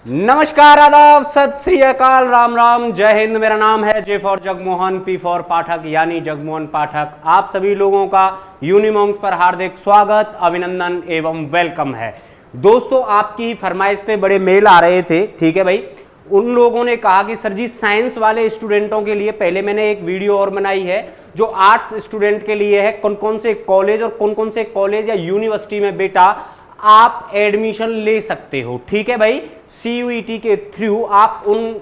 नमस्कार, आदाब, सत श्री अकाल, राम राम, जय हिंद। मेरा नाम है J for Jagmohan, P for Pathak यानी जगमोहन पाठक। आप सभी लोगों का यूनिमॉन्क्स पर हार्दिक स्वागत, अभिनंदन एवं वेलकम है। दोस्तों, आपकी फरमाइश पे बड़े मेल आ रहे थे, ठीक है भाई। उन लोगों ने कहा कि सर जी साइंस वाले स्टूडेंटों के लिए पहले मैंने एक वीडियो और बनाई है जो आर्ट्स स्टूडेंट के लिए है, कौन कौन से कॉलेज और कौन कौन से कॉलेज या यूनिवर्सिटी में बेटा आप एडमिशन ले सकते हो। ठीक है भाई, CUET के थ्रू आप उन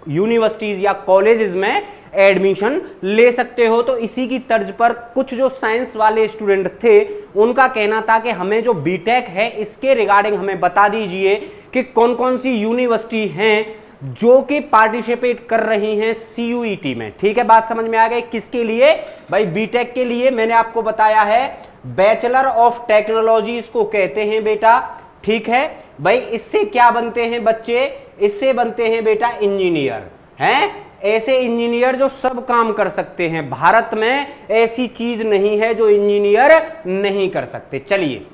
यूनिवर्सिटीज या कॉलेजेस में एडमिशन ले सकते हो। तो इसी की तर्ज पर कुछ जो साइंस वाले स्टूडेंट थे उनका कहना था कि हमें जो बीटेक है इसके रिगार्डिंग हमें बता दीजिए कि कौन कौन सी यूनिवर्सिटी हैं जो कि पार्टिसिपेट कर रही हैं CUET में। ठीक है, बात समझ में आ गई। किसके लिए भाई? बीटेक के लिए। मैंने आपको बताया है बैचलर ऑफ टेक्नोलॉजी इसको कहते हैं बेटा। ठीक है भाई, इससे क्या बनते हैं बच्चे? इससे बनते हैं बेटा इंजीनियर। हैं ऐसे इंजीनियर जो सब काम कर सकते हैं। भारत में ऐसी चीज नहीं है जो इंजीनियर नहीं कर सकते। चलिए,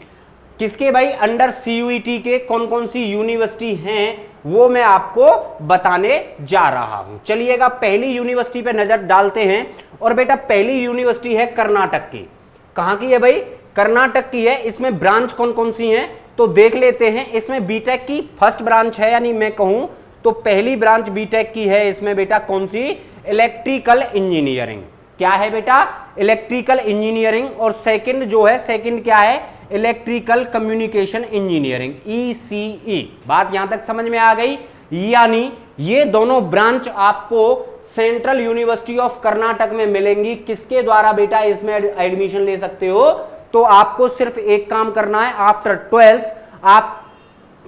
किसके भाई अंडर CUET के कौन कौन सी यूनिवर्सिटी हैं वो मैं आपको बताने जा रहा हूं। चलिएगा, पहली यूनिवर्सिटी पे नजर डालते हैं। और बेटा पहली यूनिवर्सिटी है कर्नाटक की। कहां की है भाई? कर्नाटक की है। इसमें ब्रांच कौन कौन सी हैं तो देख लेते हैं। इसमें बीटेक की फर्स्ट ब्रांच है, यानी मैं कहूं तो पहली ब्रांच बीटेक की है। इसमें बेटा कौन सी? Electrical engineering. क्या है बेटा? Electrical engineering. और सेकंड जो है, सेकंड क्या है? Electrical communication engineering, ECE। बात यहां तक समझ में आ गई। यानी ये दोनों ब्रांच आपको सेंट्रल यूनिवर्सिटी ऑफ कर्नाटक में मिलेंगी। किसके द्वारा बेटा इसमें एडमिशन ले सकते हो? तो आपको सिर्फ एक काम करना है, आफ्टर 12th आप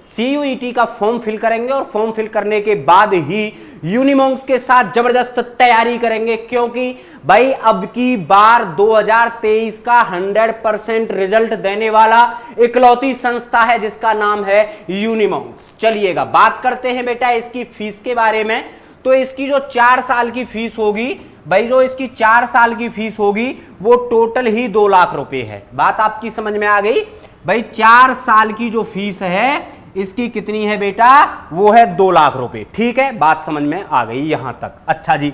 CUET का फॉर्म फिल करेंगे और फॉर्म फिल करने के बाद ही यूनिमॉन्क्स के साथ जबरदस्त तैयारी करेंगे, क्योंकि भाई अब की बार 2023 का 100% रिजल्ट देने वाला इकलौती संस्था है जिसका नाम है यूनिमॉन्क्स। चलिएगा, बात करते हैं बेटा इसकी फीस के बारे में। तो इसकी जो 4 साल की फीस होगी भाई, जो इसकी 4 साल की फीस होगी वो टोटल ही 2 लाख रुपए है। बात आपकी समझ में आ गई भाई? 4 साल की जो फीस है इसकी कितनी है बेटा? वो है 2 लाख रुपए। ठीक है, बात समझ में आ गई यहां तक। अच्छा जी,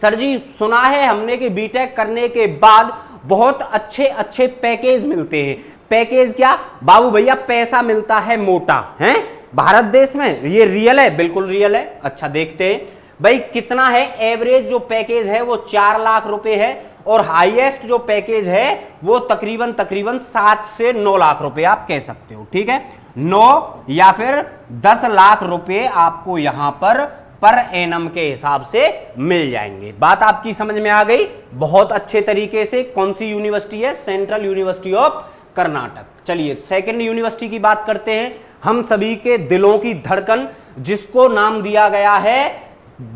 सर जी सुना है हमने कि बीटेक करने के बाद बहुत अच्छे अच्छे पैकेज मिलते हैं। पैकेज क्या बाबू भैया? पैसा मिलता है मोटा है भारत देश में। ये रियल है? बिल्कुल रियल है। अच्छा, देखते हैं भाई कितना है। एवरेज जो पैकेज है वो 4 लाख रुपए है और हाईएस्ट जो पैकेज है वो तकरीबन 7 से 9 लाख रुपए आप कह सकते हो। ठीक है, 9 या फिर 10 लाख रुपए आपको यहां पर एनम के हिसाब से मिल जाएंगे। बात आपकी समझ में आ गई बहुत अच्छे तरीके से। कौन सी यूनिवर्सिटी है? Central university of Karnataka. चलिए, सेकंड यूनिवर्सिटी की बात करते हैं। हम सभी के दिलों की धड़कन, जिसको नाम दिया गया है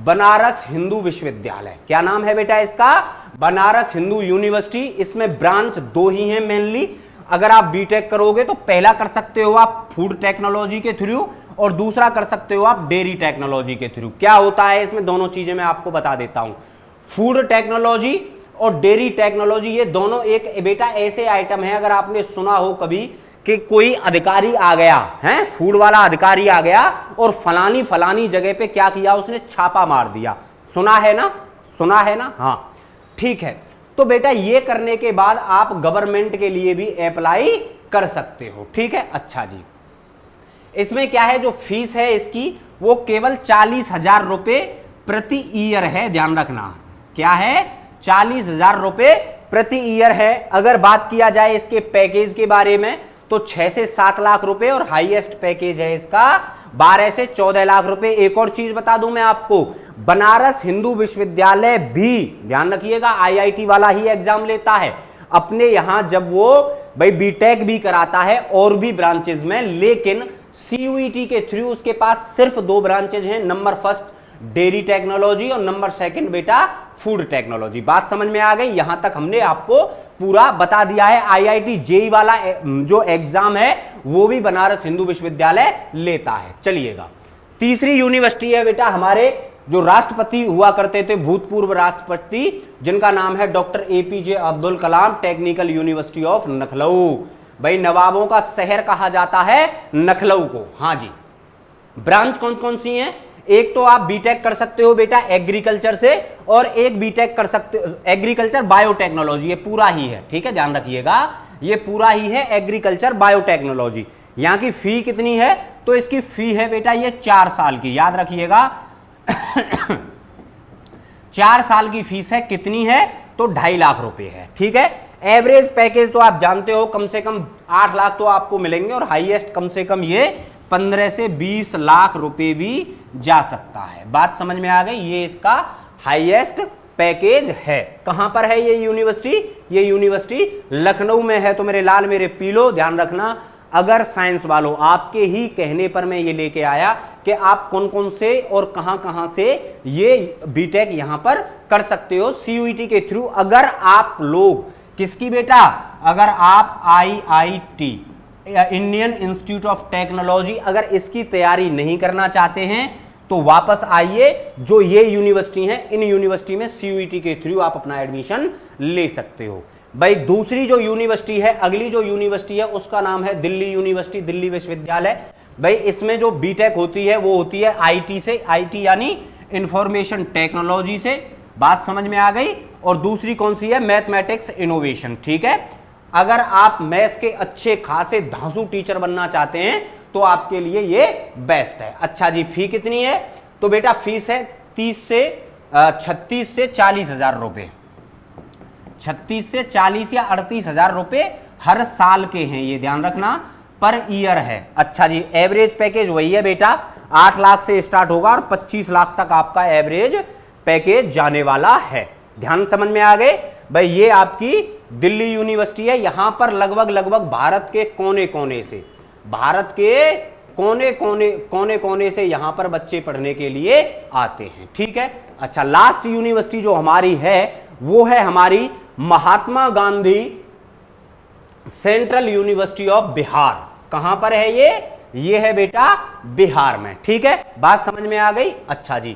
बनारस हिंदू विश्वविद्यालय। क्या नाम है बेटा इसका? बनारस हिंदू यूनिवर्सिटी। इसमें ब्रांच 2 ही हैं मेनली। अगर आप बीटेक करोगे तो पहला कर सकते हो आप फूड टेक्नोलॉजी के थ्रू और दूसरा कर सकते हो आप डेयरी टेक्नोलॉजी के थ्रू। क्या होता है इसमें? दोनों चीजें मैं आपको बता देता हूं। फूड टेक्नोलॉजी और डेयरी टेक्नोलॉजी ये दोनों एक बेटा ऐसे आइटम है, अगर आपने सुना हो कभी कि कोई अधिकारी आ गया है, फूड वाला अधिकारी आ गया और फलानी जगह पे क्या किया उसने? छापा मार दिया। सुना है ना? सुना है ना? हाँ, ठीक है। तो बेटा ये करने के बाद आप गवर्नमेंट के लिए भी अप्लाई कर सकते हो। ठीक है, अच्छा जी। इसमें क्या है, जो फीस है इसकी वो केवल 40,000 रुपए प्रति ईयर है। ध्यान रखना, क्या है? 40,000 रुपए प्रति ईयर है। अगर बात किया जाए इसके पैकेज के बारे में तो 6 से 7 लाख रुपए और हाईएस्ट पैकेज है इसका 12 से 14 लाख रुपए। एक और चीज बता दूं मैं आपको, बनारस हिंदू विश्वविद्यालय भी ध्यान रखिएगा IIT वाला ही एग्जाम लेता है अपने यहां, जब वो भाई बीटेक भी कराता है और भी ब्रांचेज में। लेकिन CUET के थ्रू उसके पास सिर्फ 2 ब्रांचेज हैं। नंबर फर्स्ट डेयरी टेक्नोलॉजी और नंबर सेकंड बेटा फूड टेक्नोलॉजी। बात समझ में आ गई? यहां तक हमने आपको पूरा बता दिया है। IIT JEE वाला जो एग्जाम है वो भी बनारस हिंदू विश्वविद्यालय लेता है। चलिएगा, तीसरी यूनिवर्सिटी है बेटा हमारे जो राष्ट्रपति हुआ करते थे, भूतपूर्व राष्ट्रपति, जिनका नाम है doctor APJ Abdul Kalam, technical university of Lucknow. भाई नवाबों का शहर कहा जाता है लखनऊ को। हाँ जी, ब्रांच कौन कौन सी हैं? एक तो आप बीटेक कर सकते हो बेटा एग्रीकल्चर से, और एक बीटेक कर सकते हो एग्रीकल्चर बायोटेक्नोलॉजी, ये पूरा ही है, ठीक है, ध्यान रखिएगा, ये पूरा ही है एग्रीकल्चर बायोटेक्नोलॉजी। यहां की फी कितनी है? तो इसकी फी है बेटा ये 4 साल की, याद रखिएगा 4 साल की फीस है, कितनी है? तो 2.5 लाख रुपए है, ठीक है। एवरेज पैकेज तो आप जानते हो कम से कम 8 लाख तो आपको मिलेंगे, और हाईएस्ट कम से कम ये 15 से 20 लाख रुपए भी जा सकता है। बात समझ में आ गई? ये इसका हाईएस्ट पैकेज है। कहां पर है ये यूनिवर्सिटी? ये यूनिवर्सिटी लखनऊ में है। तो मेरे लाल मेरे पीलो ध्यान रखना, अगर साइंस वालों आपके ही कहने पर मैं ये लेके आया कि आप कौन कौन से और कहां कहां से ये बीटेक यहां पर कर सकते हो सीयूईटी के थ्रू। अगर आप लोग किसकी बेटा, अगर आप IIT Indian institute of technology अगर इसकी तैयारी नहीं करना चाहते हैं तो वापस आइए, जो ये यूनिवर्सिटी है इन यूनिवर्सिटी में सीयूईटी के थ्रू आप अपना एडमिशन ले सकते हो। भाई दूसरी जो यूनिवर्सिटी है, अगली जो यूनिवर्सिटी है उसका नाम है दिल्ली यूनिवर्सिटी, दिल्ली विश्वविद्यालय। भाई इसमें जो बीटेक होती है वो होती है आईटी से, आईटी यानी इंफॉर्मेशन टेक्नोलॉजी से। बात समझ में आ गई? और दूसरी कौन सी है? मैथमेटिक्स इनोवेशन, ठीक है। अगर आप मैथ के अच्छे खासे धांसू टीचर बनना चाहते हैं तो आपके लिए ये बेस्ट है। अच्छा जी, फी कितनी है? तो बेटा फीस है 36 से 40 हजार रुपए, 36 से 40 या 38 हजार रुपए हर साल के हैं, ये ध्यान रखना, पर ईयर है। अच्छा जी, एवरेज पैकेज वही है बेटा, 8 लाख से स्टार्ट होगा और 25 लाख तक आपका एवरेज पैकेज जाने वाला है। ध्यान समझ में आ गए? भाई ये आपकी दिल्ली यूनिवर्सिटी है। यहां पर लगभग भारत के कोने कोने से, भारत के कोने कोने से यहां पर बच्चे पढ़ने के लिए आते हैं, ठीक है। अच्छा, लास्ट यूनिवर्सिटी जो हमारी है वो है हमारी Mahatma Gandhi central university of Bihar. कहां पर है ये है बेटा बिहार में, ठीक है। बात समझ में आ गई? अच्छा जी,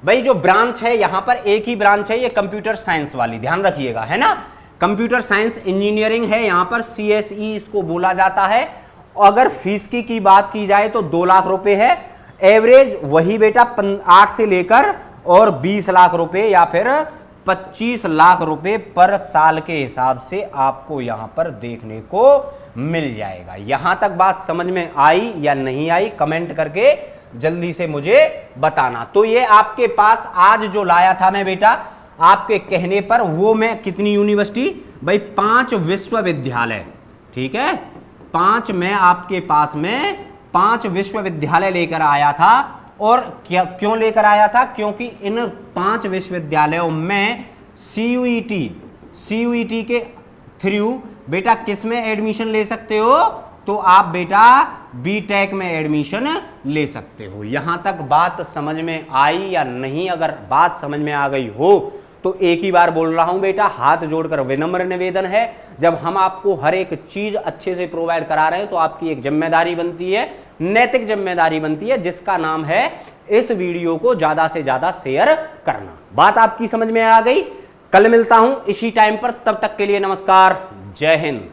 भाई जो ब्रांच है यहां पर एक ही ब्रांच है, ये कंप्यूटर साइंस वाली, ध्यान रखिएगा, है ना। कंप्यूटर साइंस इंजीनियरिंग है, यहां पर सीएसई इसको बोला जाता है। अगर फीस की बात की जाए तो 2 लाख रुपए है। एवरेज वही बेटा 8 से लेकर और 20 लाख रुपए या फिर 25 लाख रुपए पर साल के हिसाब से आपको यहां पर देखने को मिल जाएगा। यहां तक बात समझ में आई या नहीं आई? कमेंट करके जल्दी से मुझे बताना। तो ये आपके पास आज जो लाया था मैं बेटा आपके कहने पर, वो मैं कितनी यूनिवर्सिटी? भाई 5 विश्वविद्यालय, ठीक है। 5 मैं आपके पास में 5 विश्वविद्यालय लेकर आया था। और क्यों लेकर आया था? क्योंकि इन 5 विश्वविद्यालयों में सीयूईटी के थ्रू बेटा किस में एडमिशन ले सकते हो? तो आप बेटा बीटेक में एडमिशन ले सकते हो। यहां तक बात समझ में आई या नहीं? अगर बात समझ में आ गई हो तो एक ही बार बोल रहा हूं बेटा, हाथ जोड़कर विनम्र निवेदन है, जब हम आपको हर एक चीज अच्छे से प्रोवाइड करा रहे हैं तो आपकी एक जिम्मेदारी बनती है, नैतिक जिम्मेदारी बनती है, जिसका नाम है इस वीडियो को ज्यादा से ज्यादा शेयर करना। बात आपकी समझ में आ गई? कल मिलता हूं इसी टाइम पर, तब तक के लिए नमस्कार, जय हिंद।